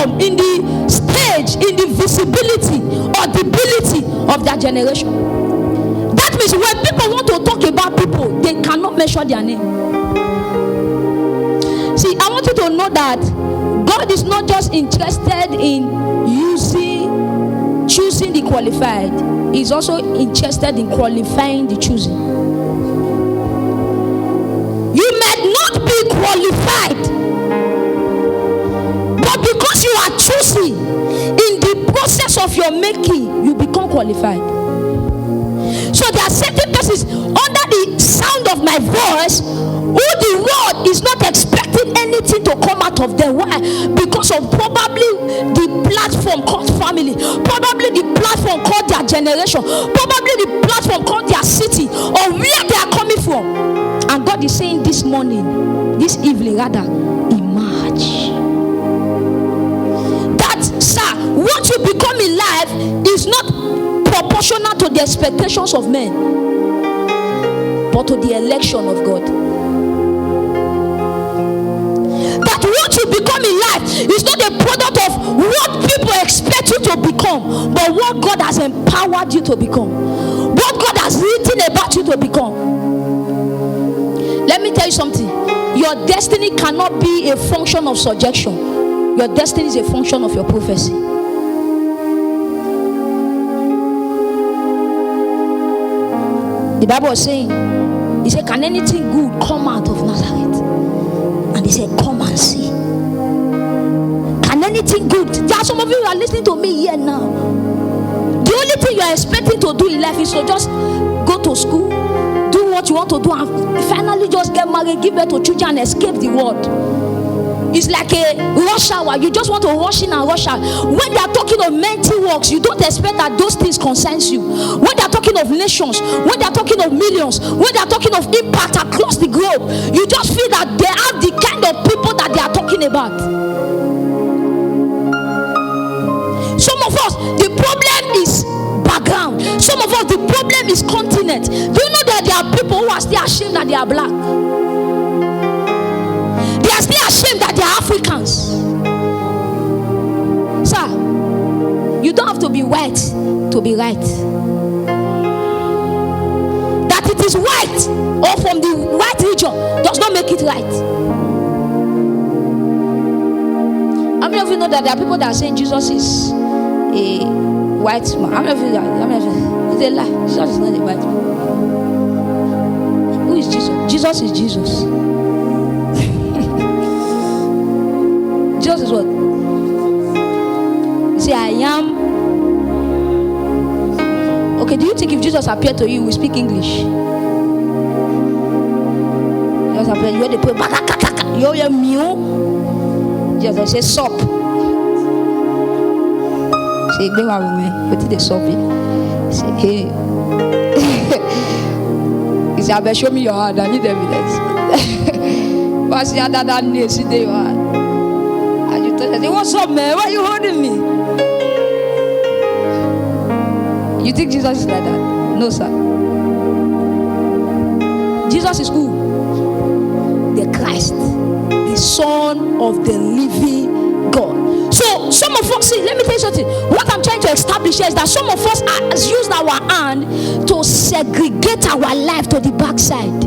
platform, in the stage, in the visibility or debility of their generation. That means when people want to talk about people, they cannot mention their name. See, I want you to know that God is not just interested in choosing the qualified. He's also interested in qualifying the choosing. You may not be qualified, but because you are choosing, in the process of your making, you become qualified. So there are certain persons under the sound of my voice who the world is not expecting anything to come out of them. Why? Because of probably the platform called family, probably the platform called their generation, probably the platform called their city, or where they are coming from. And God is saying this morning, this evening rather, emerge. That, sir, what you become in life is not proportional to the expectations of men, but to the election of God. That what you become in life is not a product of what people expect you to become, but what God has empowered you to become, what God has written about you to become. Let me tell you something. Your destiny cannot be a function of subjection. Your destiny is a function of your prophecy. The Bible was saying, he said, can anything good come out of Nazareth? And he said, come and see. Can anything good? There are some of you who are listening to me here now. The only thing you are expecting to do in life is to just go to school, do what you want to do, and finally just get married, give birth to children, and escape the world. It's like a rush hour. You just want to rush in and rush out. When they are talking of mental works, you don't expect that those things concerns you. When they are talking of nations, when they are talking of millions, when they are talking of impact across the globe, you just feel that they have the kind of people that they are talking about. Some of us, the problem is background. Some of us, the problem is continent. Do you know that there are people who are still ashamed that they are black? They are still ashamed that they are Africans. Sir, you don't have to be white to be right. That it is white or from the white region does not make it right. How many of you know that there are people that are saying Jesus is a white man? How many of you know? It's a lie. Jesus is not a white man. Who is Jesus? Jesus is Jesus. Jesus is what? You say, I am. Okay, do you think if Jesus appeared to you, we speak English? Jesus appeared, you hear the people, you hear mew. Jesus say, sup. Say, go with me. What did they sup? Say, hey. He said, I better show me your hand. I need evidence. But I see how that knee, see there you are. I say, what's up, man? Why are you holding me? You think Jesus is like that? No, sir. Jesus is who? The Christ, the Son of the living God. So, some of us, see, let me tell you something. What I'm trying to establish here is that some of us has used our hand to segregate our life to the backside.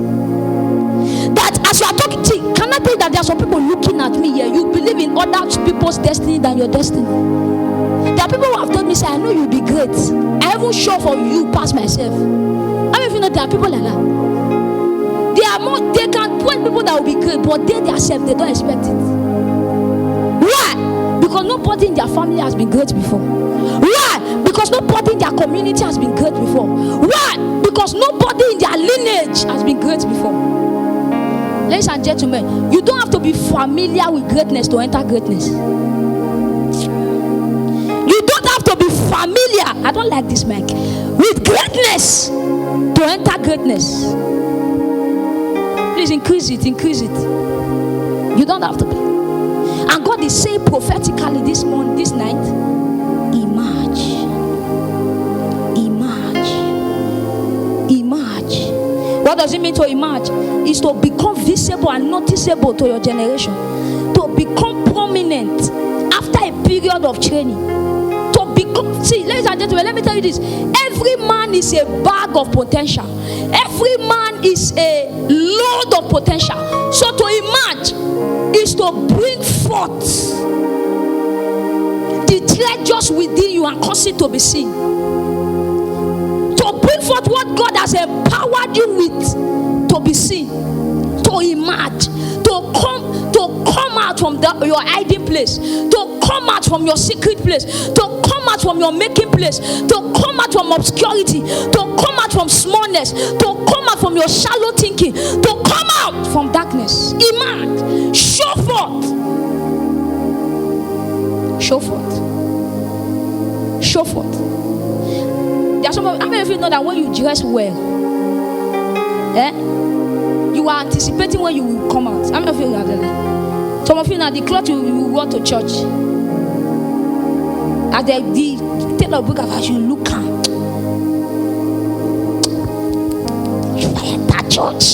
That as you are talking, see, can I tell you that there are some people looking at me here? You believe in other people's destiny than your destiny. There are people who have told me, say, I know you'll be great. I haven't sure for you past myself. How many of you know there are people like that? They are more, they can point people that will be great, but they themselves, they don't expect it. Why? Because nobody in their family has been great before. Why? Because nobody in their community has been great before. Why? Because nobody in their lineage has been great before. Ladies and gentlemen, you don't have to be familiar with greatness to enter greatness. You don't have to be familiar, I don't like this mic, with greatness to enter greatness. Please increase it, increase it. You don't have to be. And God is saying prophetically this morning, this night, emerge. Emerge. Emerge. What does it mean to emerge? It's to become visible and noticeable to your generation. To become prominent after a period period of training to become. See, ladies and gentlemen, let me tell you this: every man is a bag of potential. Every man is a load of potential. So to emerge is to bring forth the treasures within you and cause it to be seen. To bring forth what God has empowered you with to be seen, to emerge, to come out from your hiding place, to come out from your secret place, to come out from your making place, to come out from obscurity, to come out from smallness, to come out from your shallow thinking, to come out from darkness. Emerge, show forth, show forth, show forth. There are some of, how many of you know that when you dress well, you are anticipating when you will come out? How many of you know that? Some of you now, the cloth you wear to church, as the tailor book of you look at, you enter church.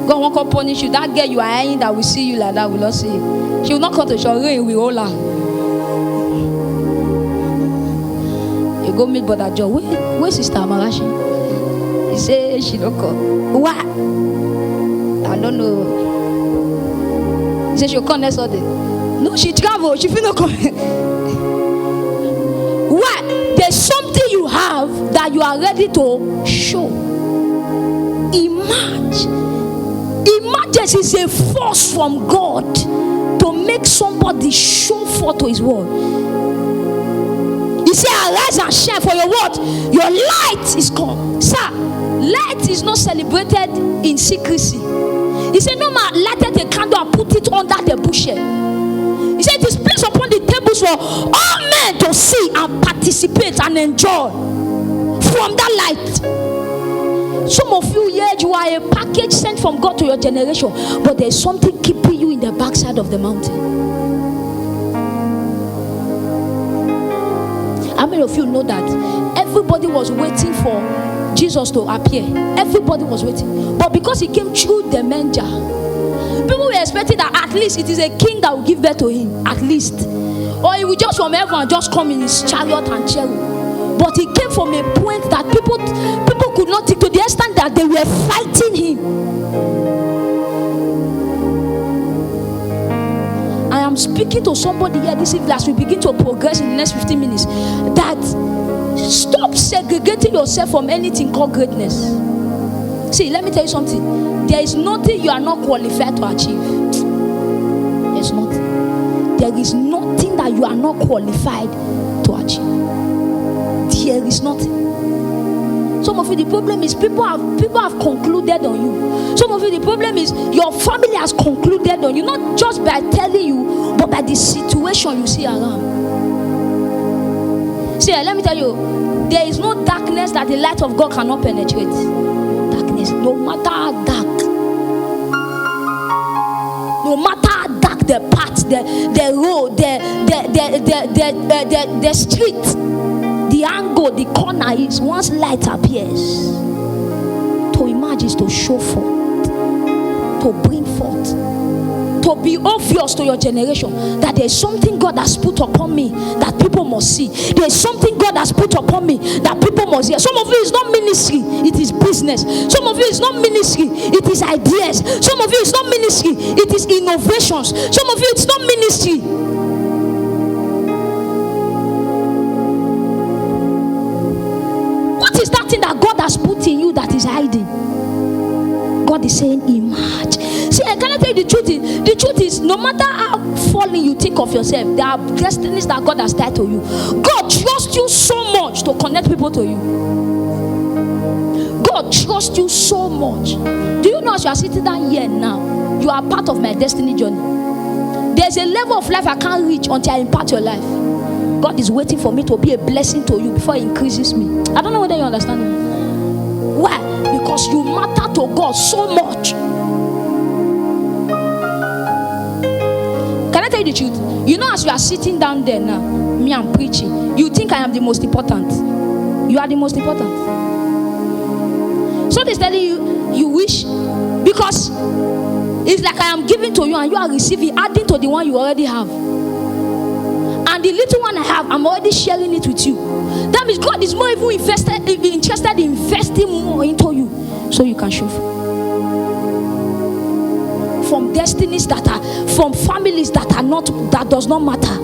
God won't come punish you. That girl you are eyeing that will see you like that will not see you. She will not come to church. Rain will hold her. You go meet Brother Joe. Where Sister Amarashi? He say she don't come. What? I don't know. He said she'll come next Sunday. No, she travel. She feel no come. What? There's something you have that you are ready to show. Emerge. Emergence is a force from God to make somebody show forth to His word. He said, arise and shine, for your what? Your light is come. Sir, light is not celebrated in secrecy. He said, no man lighted a candle and put it under the bushel. He said, it is placed upon the tables for all men to see and participate and enjoy from that light. Some of you here, you are a package sent from God to your generation, but there's something keeping you in the backside of the mountain. How many of you know that everybody was waiting for Jesus to appear? Everybody was waiting, but because He came through the manger, people were expecting that at least it is a king that will give birth to Him, at least, or He will just from heaven and just come in His chariot and cherub. But He came from a point that people could not take, to the extent that they were fighting Him. I am speaking to somebody here this evening as we begin to progress in the next 15 minutes, that stop segregating yourself from anything called greatness. See, let me tell you something. There is nothing you are not qualified to achieve. There's nothing. There is nothing that you are not qualified to achieve. There is nothing. Some of you, the problem is people have concluded on you. Some of you, the problem is your family has concluded on you, not just by telling you, but by the situation you see around. See, let me tell you, there is no darkness that the light of God cannot penetrate. Darkness, no matter how dark, no matter how dark the path, the road, the street, the angle, the corner is, once light appears, to emerge is to show forth, to bring forth, to be obvious to your generation that there is something God has put upon me that people must see. There is something God has put upon me that people must hear. Some of you is not ministry, it is business. Some of you is not ministry, it is ideas. Some of you is not ministry, it is innovations. Some of you it's not ministry. What is that thing that God has put in you that is hiding? God is saying, emerge. See, I cannot tell you the truth. The truth is, no matter how falling you think of yourself, there are destinies that God has tied to you. God trusts you so much to connect people to you. God trusts you so much. Do you know, as you are sitting down here now, you are part of my destiny journey. There's a level of life I can't reach until I impart your life. God is waiting for me to be a blessing to you before He increases me. I don't know whether you understand me. Why? Because you matter to God so much. Can I tell you the truth? You know, as you are sitting down there now, me, I'm preaching, you think I am the most important. You are the most important. So they're telling you, you wish, because It's like I am giving to you and you are receiving, adding to the one you already have. And the little one I have, I'm already sharing it with you. That means God is more even interested in investing more into you so you can show forth. From destinies that are, from families that are not, that does not matter.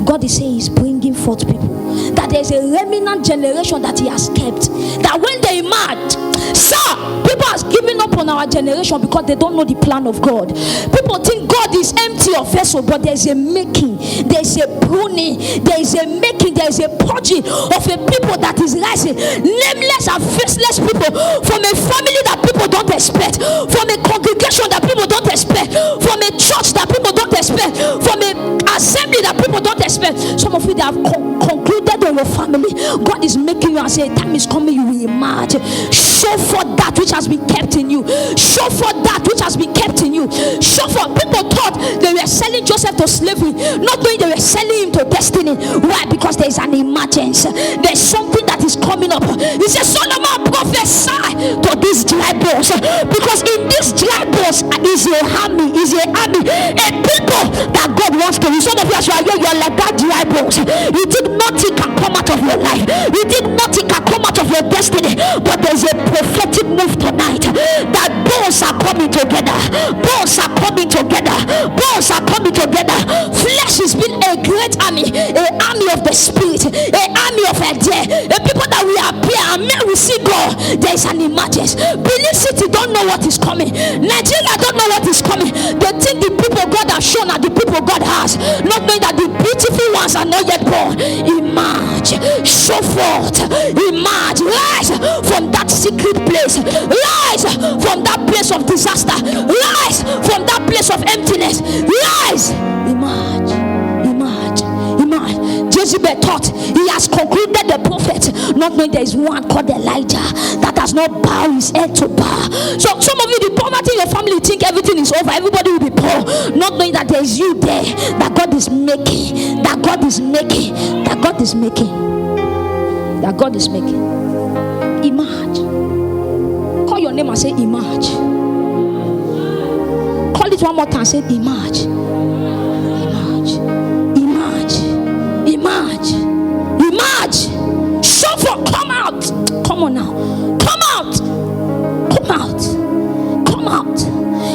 God is saying He's bringing forth people. That there is a remnant generation that He has kept. That when they emerge, sir, people are giving up on our generation because they don't know the plan of God. People think God is empty of vessel, but there is a making, there is a pruning, there is a making, there is a purging of a people that is rising. Nameless and faceless people from a family that people don't expect, from a congregation that people don't expect, from a church that people don't expect, from a assembly that people don't expect. Some of you that have concluded on your family, God is making you and say, time is coming, you will emerge. Show forth that which has been kept in you. Show forth that which has been kept in you. Show forth. People thought they were selling Joseph to slavery, not knowing they were selling him to destiny. Why? Because there is an emergence. There's something that is coming up. He says, Solomon, prophesy to these dry bones, because in these dry bones is a army, a people that God wants to use. Some of you are here, you are like that dry bones. You think nothing can come out of your life. You think nothing can come out of your destiny, but there's a prophetic move tonight that bones are coming together. Bones are coming together. Bones are coming together. Flesh has been a great army, an army of the spirit, an army of idea, a people that we appear and men we see God. There is an emergence. Benin City don't know what is coming. Nigeria don't know what is coming. They think the people God has shown are the people God has, not knowing that the beautiful ones are not yet born. Emerge, show forth, emerge, rise from that secret place, rise from that place of disaster, rise from that place of emptiness, rise, emerge, emerge, emerge. Jezebel thought he has concluded the prophet, not knowing there is one called Elijah that does not bow his head to bow. So some of you, the poverty in your family, think everything is over, everybody will be poor, not knowing that there is you there, that God is making, that God is making, that God is making, that God is making. Emerge. Call your name and say emerge. Call it one more time and say emerge. Emerge. Emerge. Emerge. Emerge. Show for, come out. Come on now. Come out. Come out. Come out.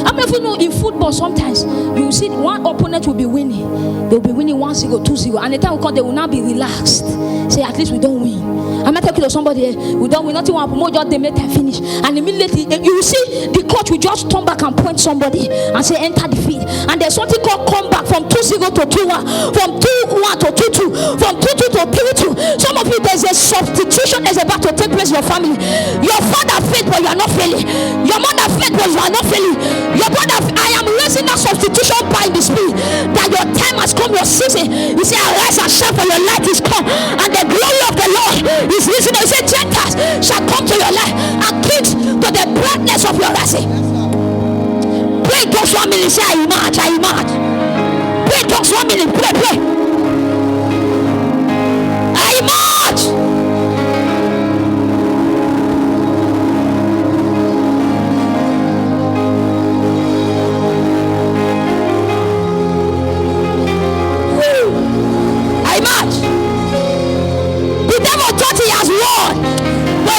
How many of you know in football sometimes you see one opponent will be winning. They'll be winning 1-0, 2-0, and the time will come they will now be relaxed. Say at least we don't win. I'm not talking to somebody here. We don't win, nothing will happen. Just they make time finish. And immediately you will see the coach will just turn back and point somebody and say enter the field. And there's something called comeback from 2-0 to 2-1, from 2-1 to 2-2, from 2-2 to 3-2. Some of you, there's a substitution that's about to take place in your family. Your father failed, but you are not failing. Your mother failed, but you are not failing. Your brother, I am raising that substitution by the spirit that your time has come, your season. You say arise and shine, for your light is come, and the glory of the Lord is risen. You say Gentiles shall come to your life, and kings to the brightness of your rising. Pray those 1 minute, say I emerge, I emerge. Pray those 1 minute, pray. I emerge.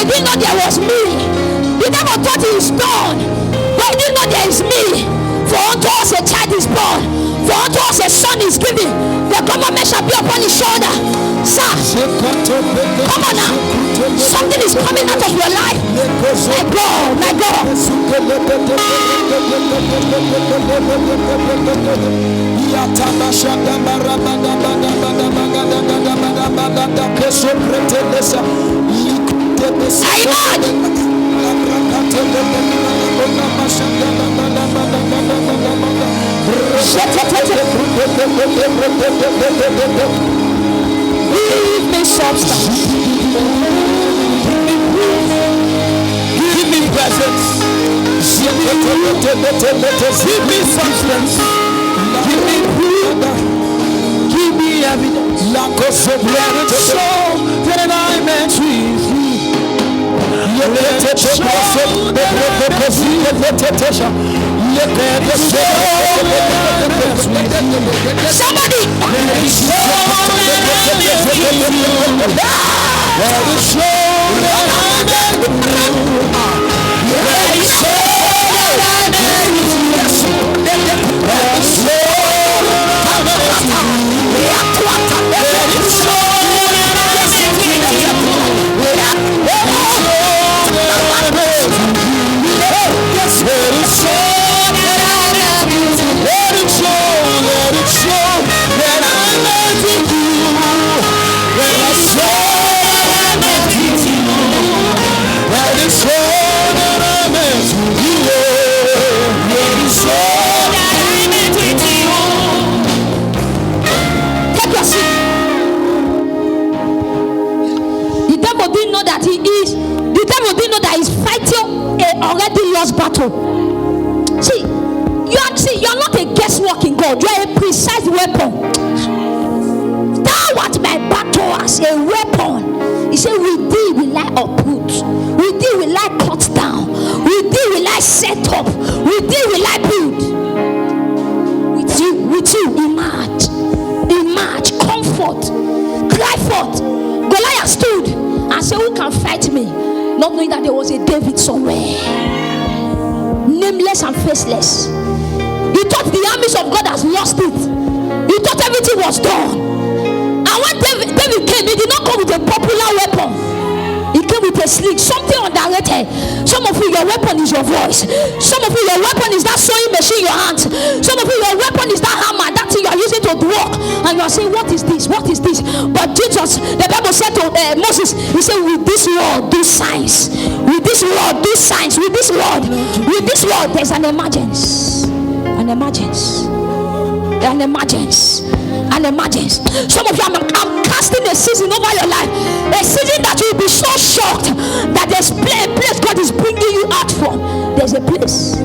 He didn't know there was me. The devil thought he is done, but he didn't know there is me. For unto us a child is born, for unto us a son is given. The government shall be upon his shoulder. Sir, come on now. Something is coming out of your life. My God, my God. Give me substance. Give me presence. Give me substance. Give me proof. Give me evidence. Let it show that I meant to you. Let it show that I meant to you. Somebody. Already lost battle. See, you are not a guesswork in God. You are a precise weapon. Thou art my battle as a weapon. He said, with thee will I uproot. With thee will I cut down. With thee will I set up. With thee will I build. With you, emerge, comfort, cry forth. Goliath stood and said, who can fight me? Not knowing that there was a David somewhere, nameless and faceless. He thought the armies of God has lost it. He thought everything was done. And when David came, he did not come with a popular weapon. He came with a sling, something underrated. Some of you, your weapon is your voice. Some of you, your weapon is that sewing machine in your hands. Some of you, your weapon is that hammer, that thing you are using to walk. And you are saying, what is this? What is this? But Jesus, the Bible said to Moses, he said, with this word, do signs. With this word, do signs. With this word, there's an emergence. An emergence. An emergence. An emergence. Some of you, I'm casting a season over your life. A season that you will be so shocked that there's a place God is bringing you out from. There's a place.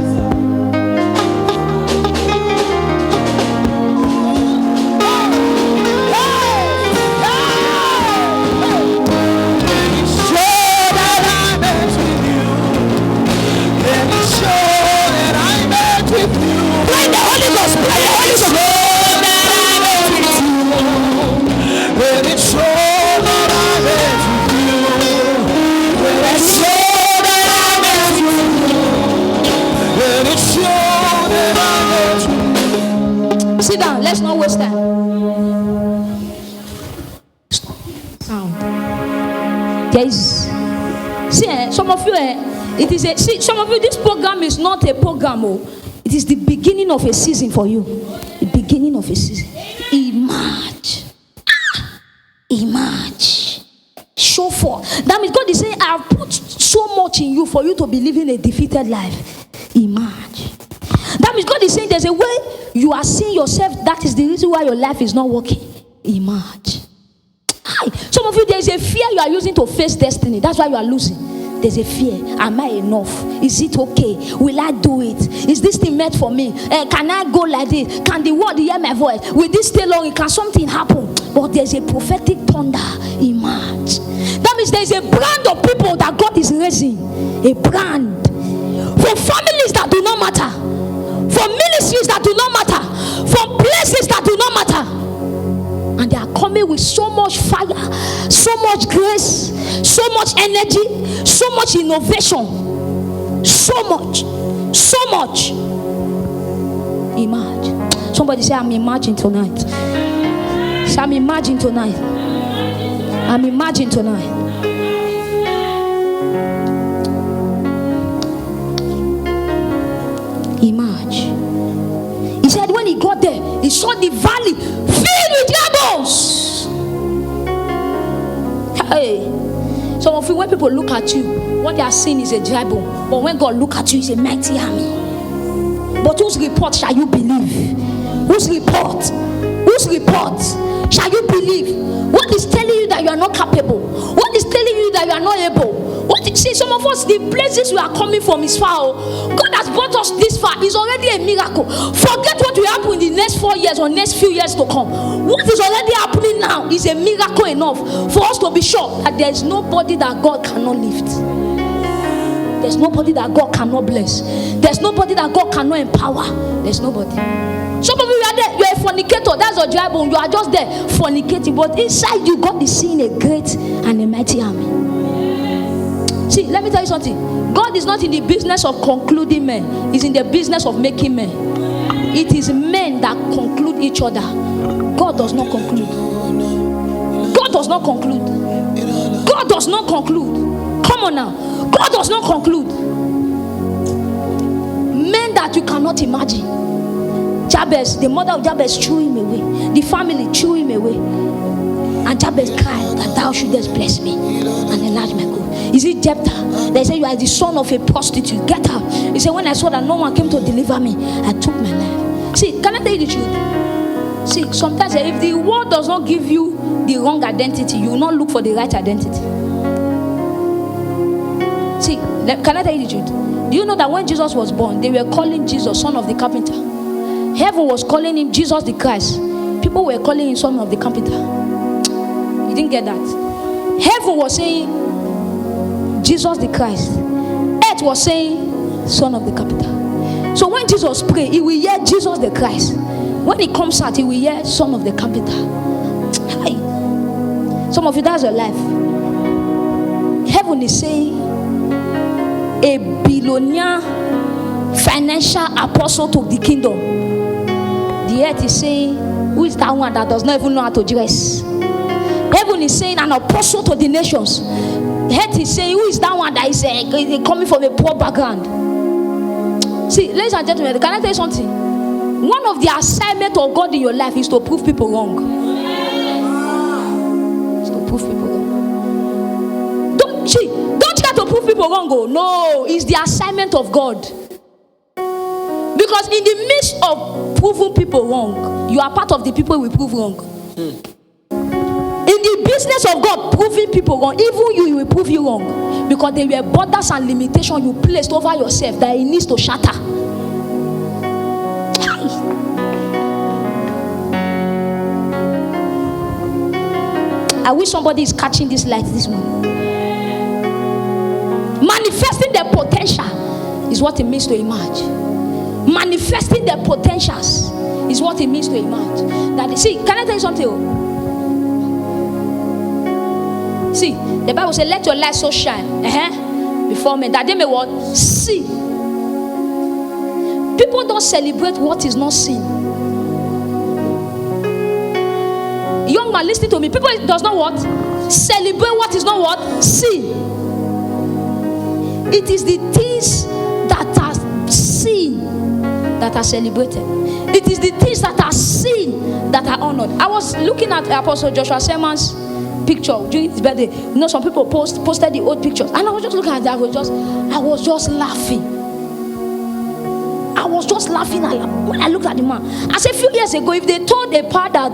Sit down, let's not waste time. There is, some of you, some of you, this program is not a program. It is the beginning of a season for you. The beginning of a season. Emerge. Emerge. Show forth. That means God is saying, I have put so much in you for you to be living a defeated life. Emerge. That means God is saying there's a way you are seeing yourself. That is the reason why your life is not working. Emerge. Some of you, there is a fear you are using to face destiny. That's why you are losing. There's a fear. Am I enough? Is it okay? Will I do it? Is this thing meant for me? Can I go like this? Can the world hear my voice? Will this stay long? Can something happen? But there's a prophetic thunder. Emerge. That means there's a brand of people that God is raising. A brand. For families that do not matter. For ministries that do not matter. For places that do not matter. And they are coming with so much fire, so much grace, so much energy, so much innovation, so much. Imagine. Somebody say, I'm imagining tonight. Say, I'm imagining tonight. I'm imagining tonight. Imagine. He said when he got there, he saw the valley filled with dry bones. Hey, some of you, when people look at you, what they are seeing is a dry bone. But when God look at you, it's a mighty army. But whose report shall you believe? Whose report? Whose report shall you believe? What is telling you that you are not capable? What is telling you that you are not able? See, some of us, the places we are coming from is far. God has brought us this far. It's already a miracle. Forget what will happen in the next 4 years or next few years to come. What is already happening now is a miracle enough for us to be sure that there is nobody that God cannot lift. There's nobody that God cannot bless. There's nobody that God cannot empower. There's nobody. Some of you are there, you're a fornicator. That's your dry bone. You are just there fornicating, but inside you, God is seeing a great and a mighty army. See, let me tell you something. God is not in the business of concluding men. He's in the business of making men. It is men that conclude each other. God does not conclude. God does not conclude. God does not conclude. Come on now. God does not conclude. Men that you cannot imagine. Jabez, the mother of Jabez threw him away. The family threw him away. And Jabez cried that thou shouldest bless me and enlarge my good. Is it Jephthah? They say you are the son of a prostitute. Get out. He said, when I saw that no one came to deliver me, I took my life. See, can I tell you the truth? See, sometimes if the world does not give you the wrong identity, you will not look for the right identity. See, can I tell you the truth? Do you know that when Jesus was born, they were calling Jesus son of the carpenter? Heaven was calling him Jesus the Christ. People were calling him son of the carpenter. You didn't get that? Heaven was saying Jesus the Christ. Earth was saying son of the carpenter. So when Jesus prayed, he will hear Jesus the Christ. When he comes out, he will hear son of the carpenter. Hi. Some of you, that's your life. Heaven is saying a billionaire financial apostle to the kingdom. The earth is saying, who is that one that does not even know how to dress? Heaven is saying an apostle to the nations. The earth is saying, who is that one that is coming from a poor background? See, ladies and gentlemen, can I tell you something? One of the assignments of God in your life is to prove people wrong. It's to prove people wrong. Don't try to prove people wrong. Oh no, it's the assignment of God. Because in the midst of proving people wrong, you are part of the people we prove wrong. In the business of God proving people wrong, even you will prove you wrong. Because there were borders and limitations you placed over yourself that it needs to shatter. I wish somebody is catching this light this morning. Manifesting their potential is what it means to emerge. Manifesting their potentials is what it means to emerge. That see, can I tell you something? See, the Bible says, "Let your light so shine before men that they may what see." People don't celebrate what is not seen. Young man, listen to me. People does not what celebrate what is not what seen. It is the things that are seen that are celebrated. It is the things that are seen that are honored. I was looking at Apostle Joshua Selman's picture during his birthday. You know, some people posted the old pictures, and I was just looking at that. I was just laughing. I was just laughing when I looked at the man. I said, a few years ago, if they told a part that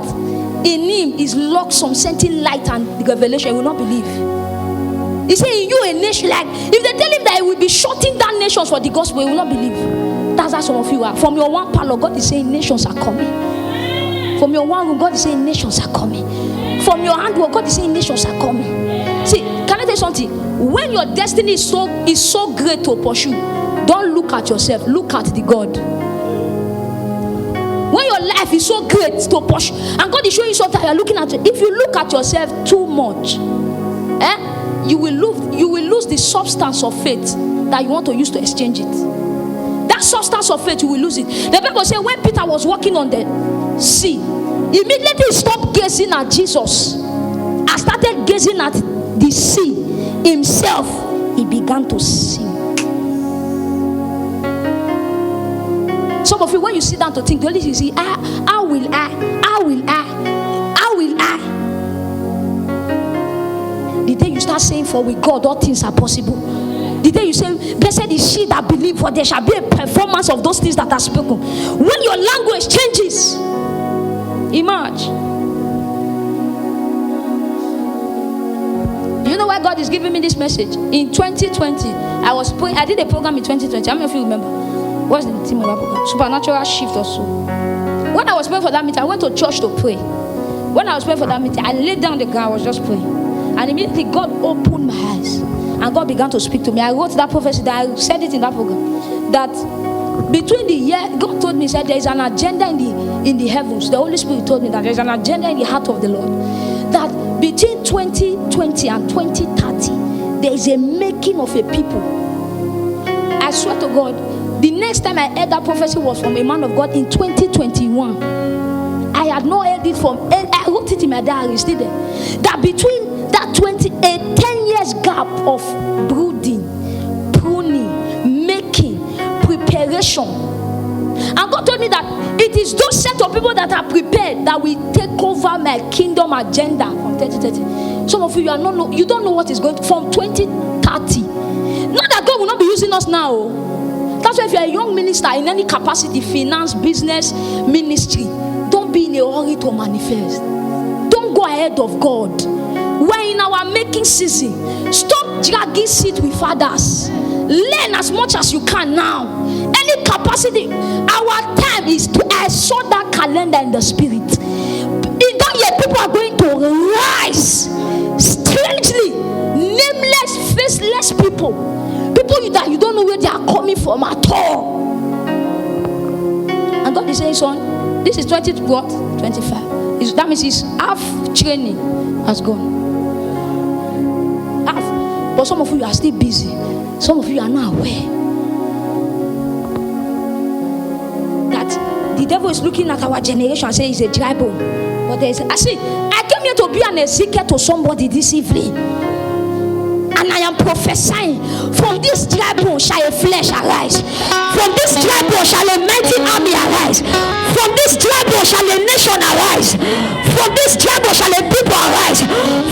in him is locked some certain light and revelation, he will not believe. He said, in you a nation, like if they tell him that he will be shutting down nations for the gospel, he will not believe. That's how some of you are. From your one parlor, God is saying nations are coming. From your one room, God is saying nations are coming. From your handwork, God is saying nations are coming. See, can I tell you something? When your destiny is so great to pursue, don't look at yourself, look at the God. When your life is so great to pursue, and God is showing you something, you're looking at it. If you look at yourself too much, you will lose the substance of faith that you want to use to exchange it. That substance of faith, you will lose it. The Bible says when Peter was walking on the sea, immediately he stopped gazing at Jesus and started gazing at the sea himself. He began to sing. Some of you, when you sit down to think, the only thing you see, how will I? The day you start saying, for with God all things are possible. The day you say, blessed is she that believes, for there shall be a performance of those things that are spoken. When your language changes, emerge. You know why God is giving me this message? In 2020, I was praying. I did a program in 2020. How many of you remember? What's the theme of that program? Supernatural shift or so. When I was praying for that meeting, I went to church to pray. When I was praying for that meeting, I laid down the ground. I was just praying. And And immediately God opened my eyes. And God began to speak to me. I wrote that prophecy, that I said it in that program. That between the year, God told me, said there is an agenda in the heavens. The Holy Spirit told me that there is an agenda in the heart of the Lord. That between 2020 and 2030, there is a making of a people. I swear to God, the next time I heard that prophecy was from a man of God in 2021. I had not heard it from, I wrote it in my diary, still there. That between that 10 years gap of brooding, pruning, making, preparation. And God told me that it is those set of people that are prepared that will take over my kingdom agenda from 2030. Some of you, you don't know what is going to, from 2030. Not that God will not be using us now. That's why if you're a young minister in any capacity, finance, business, ministry, don't be in a hurry to manifest. Don't go ahead of God. We're in our making season. Stop dragging seat with fathers. Learn as much as you can now. Any capacity. Our time is to, I saw that calendar in the spirit. In that year, people are going to rise strangely, nameless, faceless people. People that you don't know where they are coming from at all. And God is saying, son, this is 25. That means his half training has gone. Half. But some of you are still busy. Some of you are not aware that the devil is looking at our generation and saying it's a dry bone. But there is, I came here to be an Ezekiel to somebody this evening. And I am prophesying, from this dry bone shall a flesh arise. From this dry bone shall a mighty army arise. From this dry bone shall a nation arise. From this dry bone shall a people arise.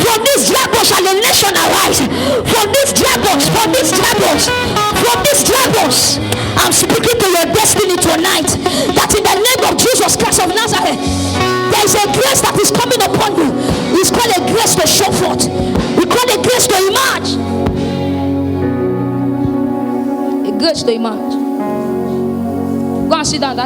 From this dry bone shall a nation arise. From this dry bones, from this dry bones, from this dry bones. I'm speaking to your destiny tonight, that in the name of Jesus Christ of Nazareth, there is a grace that is coming upon you. It's called a grace to show forth. We call it grace to emerge. A grace to emerge. Go and sit down.